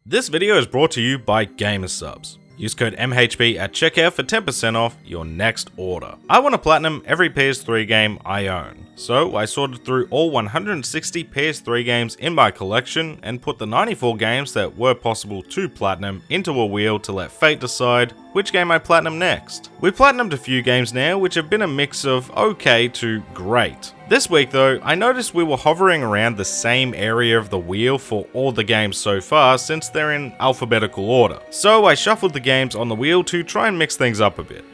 This video is brought to you by Gamersubs. Use code MHB at checkout for 10% off your next order. I want to platinum every PS3 game I own, so I sorted through all 160 PS3 games in my collection and put the 94 games that were possible to platinum into a wheel to let fate decide which game I platinum next. We've platinumed a few games now which have been a mix of okay to great. This week though, I noticed we were hovering around the same area of the wheel for all the games so far since they're in alphabetical order. So I shuffled the games on the wheel to try and mix things up a bit.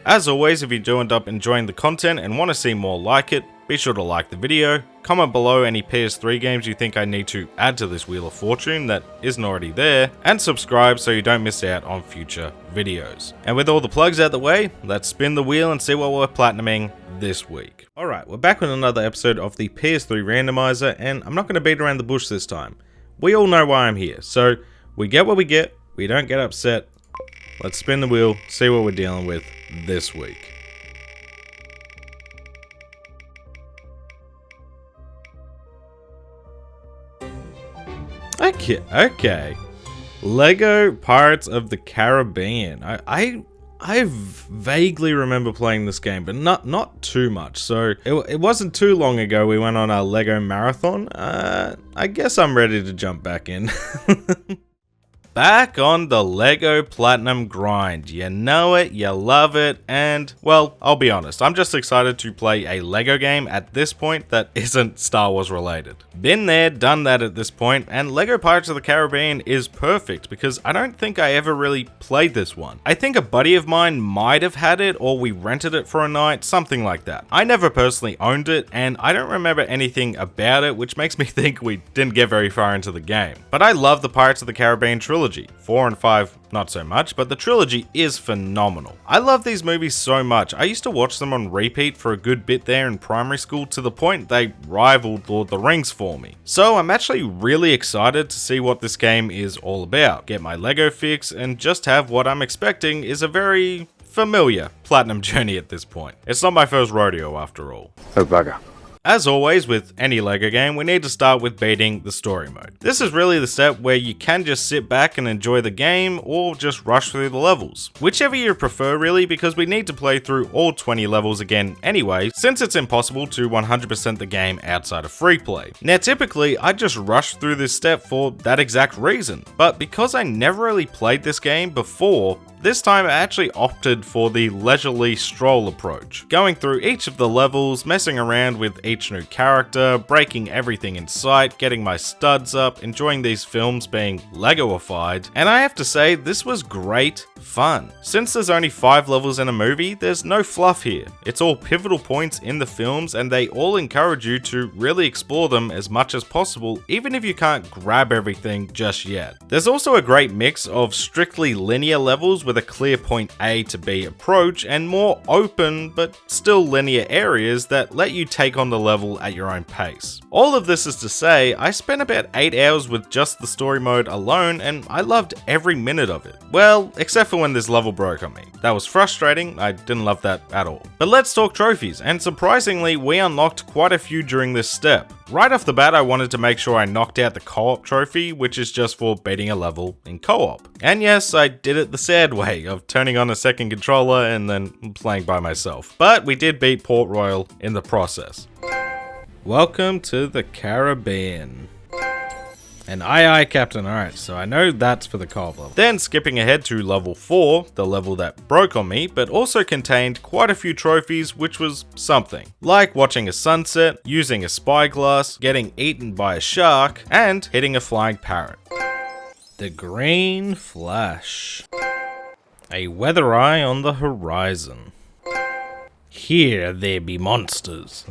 As always, if you do end up enjoying the content and want to see more like it, be sure to like the video, comment below any PS3 games you think I need to add to this Wheel of Fortune that isn't already there, and subscribe so you don't miss out on future videos. And with all the plugs out the way, let's spin the wheel and see what we're platinuming this week. Alright, we're back with another episode of the PS3 randomizer, and I'm not going to beat around the bush this time. We all know why I'm here, so we get what we get, we don't get upset. Let's spin the wheel, see what we're dealing with this week. Okay. Lego Pirates of the Caribbean. I vaguely remember playing this game, but not too much. So it wasn't too long ago we went on our Lego marathon. I guess I'm ready to jump back in. Back on the Lego Platinum grind. You know it, you love it, and, well, I'll be honest, I'm just excited to play a Lego game at this point that isn't Star Wars related. Been there, done that at this point, and Lego Pirates of the Caribbean is perfect because I don't think I ever really played this one. I think a buddy of mine might have had it, or we rented it for a night, something like that. I never personally owned it, and I don't remember anything about it, which makes me think we didn't get very far into the game. But I love the Pirates of the Caribbean trilogy. 4 and 5, not so much, but the trilogy is phenomenal. I love these movies so much. I used to watch them on repeat for a good bit there in primary school to the point they rivaled Lord of the Rings for me. So I'm actually really excited to see what this game is all about. Get my Lego fix and just have what I'm expecting is a very familiar platinum journey at this point. It's not my first rodeo after all. Oh bugger. As always with any Lego game, we need to start with beating the story mode. This is really the step where you can just sit back and enjoy the game or just rush through the levels. Whichever you prefer really, because we need to play through all 20 levels again anyway, since it's impossible to 100% the game outside of free play. Now typically, I just rush through this step for that exact reason, but because I never really played this game before, this time I actually opted for the leisurely stroll approach, going through each of the levels, messing around with each new character, breaking everything in sight, getting my studs up, enjoying these films being Lego-ified, and I have to say this was great fun. Since there's only 5 levels in a movie, there's no fluff here. It's all pivotal points in the films and they all encourage you to really explore them as much as possible, even if you can't grab everything just yet. There's also a great mix of strictly linear levels with a clear point A to B approach and more open but still linear areas that let you take on the level at your own pace. All of this is to say, I spent about 8 hours with just the story mode alone and I loved every minute of it. Well, except for when this level broke on me. That was frustrating, I didn't love that at all. But let's talk trophies, and surprisingly we unlocked quite a few during this step. Right off the bat I wanted to make sure I knocked out the co-op trophy, which is just for beating a level in co-op. And yes, I did it the sad way of turning on a second controller and then playing by myself. But we did beat Port Royal in the process. Welcome to the Caribbean. And aye Captain, alright, so I know that's for the co-op level. Then skipping ahead to level 4, the level that broke on me, but also contained quite a few trophies which was something. Like watching a sunset, using a spyglass, getting eaten by a shark, and hitting a flying parrot. The Green Flash. A weather eye on the horizon. Here there be monsters.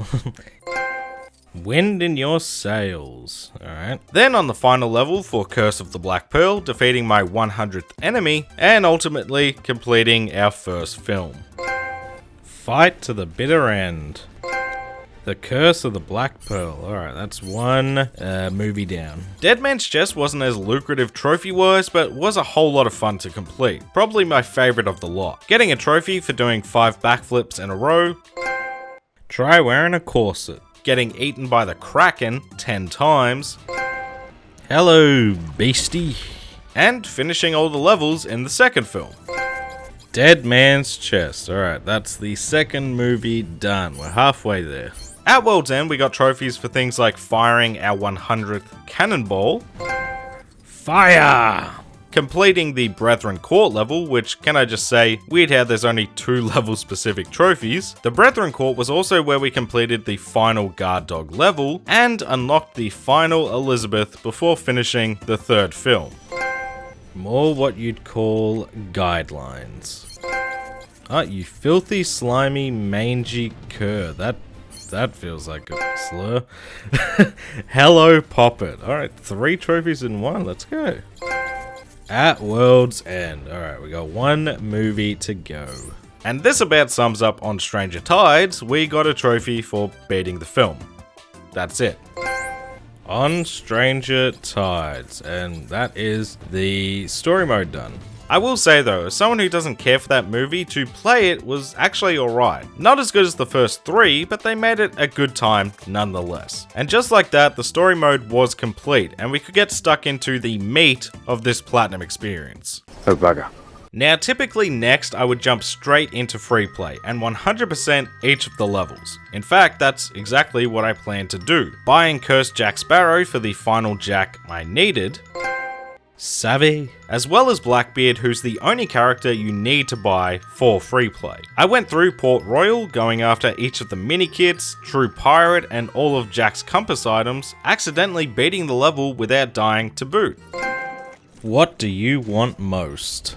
Wind in your sails. Alright. Then on the final level for Curse of the Black Pearl, defeating my 100th enemy, and ultimately completing our first film. Fight to the bitter end. The Curse of the Black Pearl. Alright, that's one movie down. Dead Man's Chest wasn't as lucrative trophy-wise, but was a whole lot of fun to complete. Probably my favourite of the lot. Getting a trophy for doing 5 backflips in a row. Try wearing a corset. Getting eaten by the Kraken 10 times. Hello, beastie. and finishing all the levels in the second film. Dead Man's Chest. Alright, that's the second movie done. We're halfway there. At World's End, we got trophies for things like firing our 100th cannonball, fire, completing the Brethren Court level, which, can I just say, weird how there's only 2 level specific trophies. The Brethren Court was also where we completed the final guard dog level and unlocked the final Elizabeth before finishing the third film. More what you'd call guidelines. Ah, you filthy, slimy, mangy cur. That feels like a slur. Hello, Poppet. Alright, 3 trophies in 1. Let's go. At World's End. Alright, we got 1 movie to go. And this about sums up on Stranger Tides. We got a trophy for beating the film. That's it. On Stranger Tides, and that is the story mode done. I will say though, as someone who doesn't care for that movie, to play it was actually alright. Not as good as the first 3, but they made it a good time nonetheless. And just like that, the story mode was complete, and we could get stuck into the meat of this platinum experience. Oh bugger. Now, typically next, I would jump straight into free play and 100% each of the levels. In fact, that's exactly what I plan to do. Buying Cursed Jack Sparrow for the final Jack I needed, Savvy, as well as Blackbeard, who's the only character you need to buy for free play. I went through Port Royal, going after each of the mini kits, True Pirate, and all of Jack's compass items, accidentally beating the level without dying to boot. What do you want most?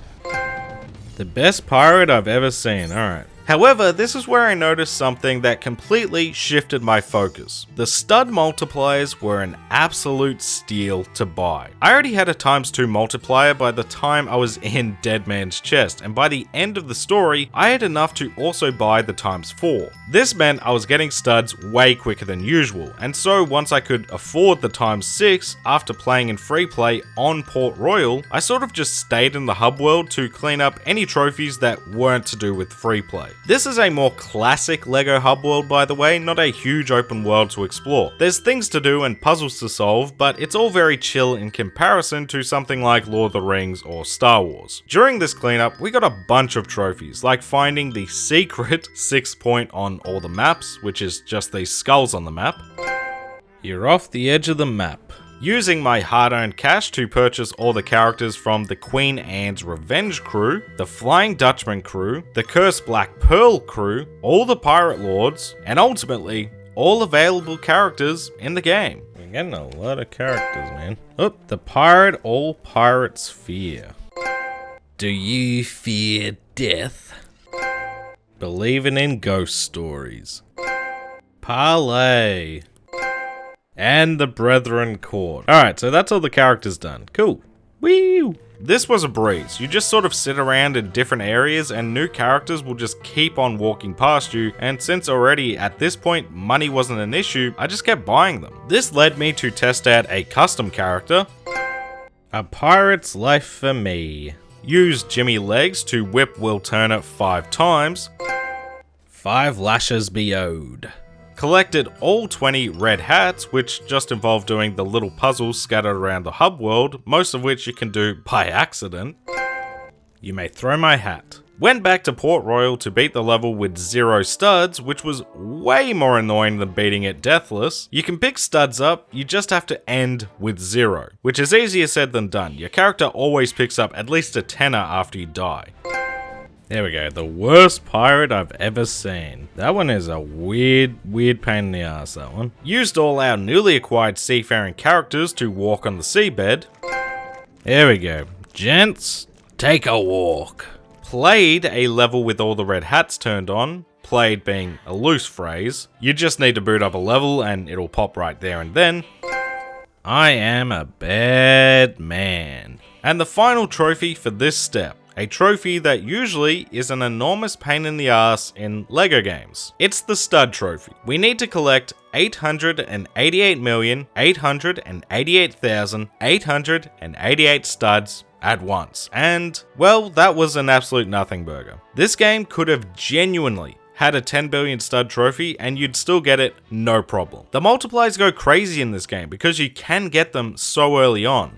The best pirate I've ever seen, alright. However, this is where I noticed something that completely shifted my focus. The stud multipliers were an absolute steal to buy. I already had a ×2 multiplier by the time I was in Dead Man's Chest, and by the end of the story, I had enough to also buy the ×4. This meant I was getting studs way quicker than usual, and so once I could afford the ×6 after playing in free play on Port Royal, I sort of just stayed in the hub world to clean up any trophies that weren't to do with free play. This is a more classic LEGO hub world, by the way, not a huge open world to explore. There's things to do and puzzles to solve, but it's all very chill in comparison to something like Lord of the Rings or Star Wars. During this cleanup, we got a bunch of trophies, like finding the secret 6 point on all the maps, which is just these skulls on the map. You're off the edge of the map. Using my hard-earned cash to purchase all the characters from the Queen Anne's Revenge crew, the Flying Dutchman crew, the Cursed Black Pearl crew, all the Pirate Lords, and ultimately, all available characters in the game. We're getting a lot of characters, man. Oh, the pirate all pirates fear. Do you fear death? Believing in ghost stories. Parlay. And the Brethren Court. Alright, so that's all the characters done. Cool. Woo! This was a breeze. You just sort of sit around in different areas and new characters will just keep on walking past you, and since already at this point money wasn't an issue, I just kept buying them. This led me to test out a custom character. A Pirate's Life for Me. Use Jimmy Legs to whip Will Turner 5 times. 5 lashes be owed. Collected all 20 red hats, which just involved doing the little puzzles scattered around the hub world, most of which you can do by accident. You may throw my hat. Went back to Port Royal to beat the level with 0 studs, which was way more annoying than beating it deathless. You can pick studs up, you just have to end with 0, which is easier said than done. Your character always picks up at least a tenner after you die. There we go, the worst pirate I've ever seen. That one is a weird pain in the ass, that one. Used all our newly acquired seafaring characters to walk on the seabed. There we go. Gents, take a walk. Played a level with all the red hats turned on. Played being a loose phrase. You just need to boot up a level and it'll pop right there and then. I am a bad man. And the final trophy for this step. A trophy that usually is an enormous pain in the ass in LEGO games. It's the stud trophy. We need to collect 888,888,888 studs at once. And, well, that was an absolute nothing burger. This game could have genuinely had a 10 billion stud trophy and you'd still get it no problem. The multipliers go crazy in this game because you can get them so early on.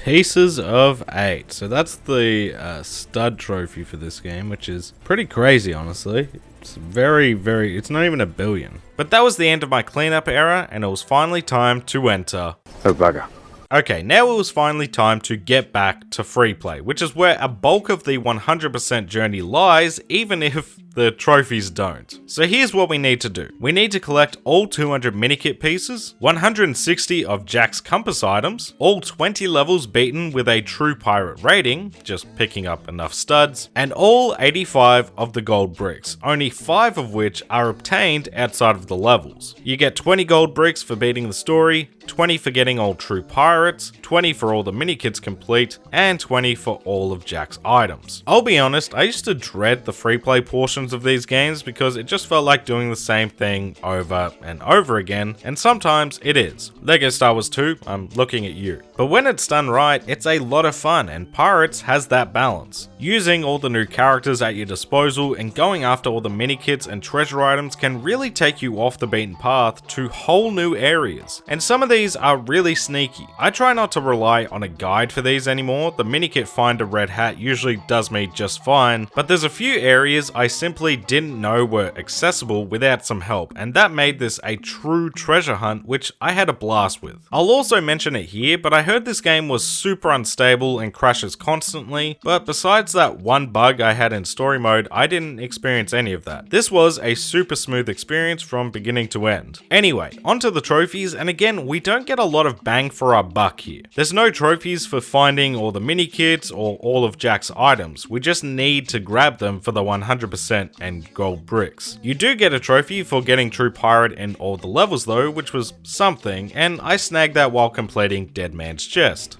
Pieces of 8. So that's the stud trophy for this game, which is pretty crazy, honestly. It's it's not even 1 billion. But that was the end of my cleanup era, and it was finally time to enter. Oh, bugger. Okay, now it was finally time to get back to free play, which is where a bulk of the 100% journey lies, even if the trophies don't. So here's what we need to do. We need to collect all 200 minikit pieces, 160 of Jack's compass items, all 20 levels beaten with a true pirate rating, just picking up enough studs, and all 85 of the gold bricks, only 5 of which are obtained outside of the levels. You get 20 gold bricks for beating the story, 20 for getting all true pirates, 20 for all the minikits complete, and 20 for all of Jack's items. I'll be honest, I used to dread the free play portions of these games because it just felt like doing the same thing over and over again, and sometimes it is. Lego Star Wars 2, I'm looking at you. But when it's done right, it's a lot of fun, and Pirates has that balance. Using all the new characters at your disposal and going after all the minikits and treasure items can really take you off the beaten path to whole new areas, and some of these are really sneaky. I try not to rely on a guide for these anymore. The minikit Find a Red Hat usually does me just fine, but there's a few areas I simply didn't know were accessible without some help, and that made this a true treasure hunt, which I had a blast with. I'll also mention it here, but I heard this game was super unstable and crashes constantly, but besides that one bug I had in story mode, I didn't experience any of that. This was a super smooth experience from beginning to end. Anyway, onto the trophies, and again, we don't get a lot of bang for our buck here. There's no trophies for finding all the mini kits or all of Jack's items. We just need to grab them for the 100% and gold bricks. You do get a trophy for getting True Pirate in all the levels though, which was something, and I snagged that while completing Dead Man's Chest.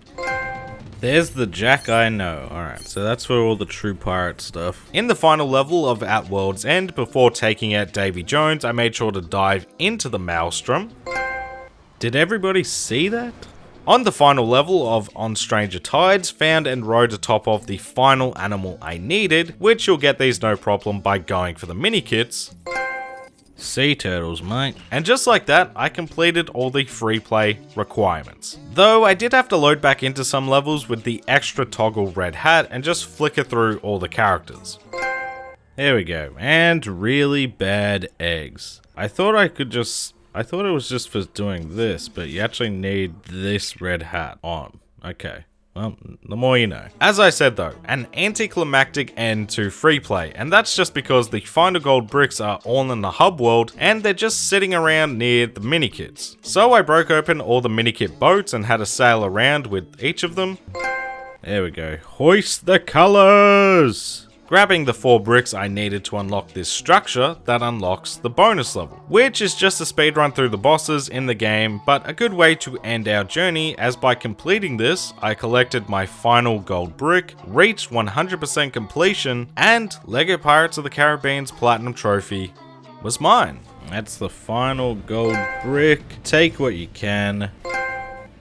There's the Jack I know. Alright, so that's for all the True Pirate stuff. In the final level of At World's End, before taking out Davy Jones, I made sure to dive into the Maelstrom. Did everybody see that? On the final level of On Stranger Tides, found and rode atop of the final animal I needed, which you'll get these no problem by going for the mini kits. Sea turtles, mate. And just like that, I completed all the free play requirements. Though I did have to load back into some levels with the extra toggle red hat and just flicker through all the characters. There we go, and really bad eggs. I thought it was just for doing this, but you actually need this red hat on. Okay. Well, the more you know. As I said though, an anticlimactic end to free play, and that's just because the final gold bricks are all in the hub world and they're just sitting around near the minikits. So I broke open all the minikit boats and had a sail around with each of them. There we go. Hoist the colors! Grabbing the 4 bricks I needed to unlock this structure that unlocks the bonus level, which is just a speed run through the bosses in the game, but a good way to end our journey, as by completing this, I collected my final gold brick, reached 100% completion, and LEGO Pirates of the Caribbean's Platinum Trophy was mine. That's the final gold brick. Take what you can.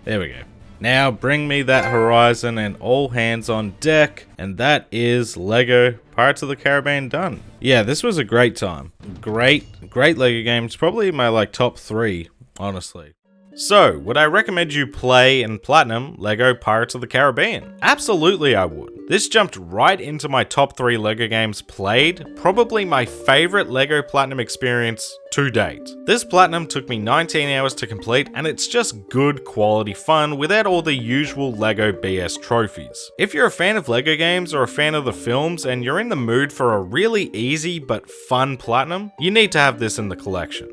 There we go. Now bring me that horizon and all hands on deck, and that is LEGO Pirates of the Caribbean done. Yeah, this was a great time. Great LEGO game. It's probably my top 3, honestly. So, would I recommend you play and platinum LEGO Pirates of the Caribbean? Absolutely I would. This jumped right into my top 3 LEGO games played, probably my favorite LEGO Platinum experience to date. This platinum took me 19 hours to complete, and it's just good quality fun without all the usual LEGO BS trophies. If you're a fan of LEGO games or a fan of the films and you're in the mood for a really easy but fun platinum, you need to have this in the collection.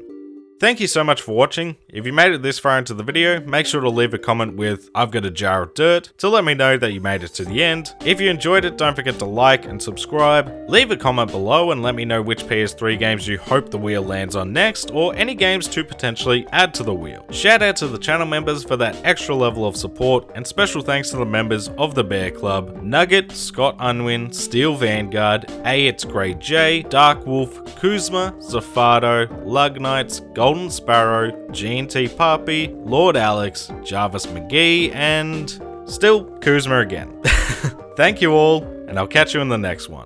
Thank you so much for watching. If you made it this far into the video, make sure to leave a comment with "I've got a jar of dirt" to let me know that you made it to the end. If you enjoyed it, don't forget to like and subscribe. Leave a comment below and let me know which PS3 games you hope the wheel lands on next, or any games to potentially add to the wheel. Shout out to the channel members for that extra level of support, and special thanks to the members of the Bear Club: Nugget, Scott Unwin, Steel Vanguard, It's Grey J, Dark Wolf, Kuzma, Zafado, Lug Knights, Golden Sparrow, G&T Puppy, Lord Alex, Jarvis McGee, and still Kuzma again. Thank you all, and I'll catch you in the next one.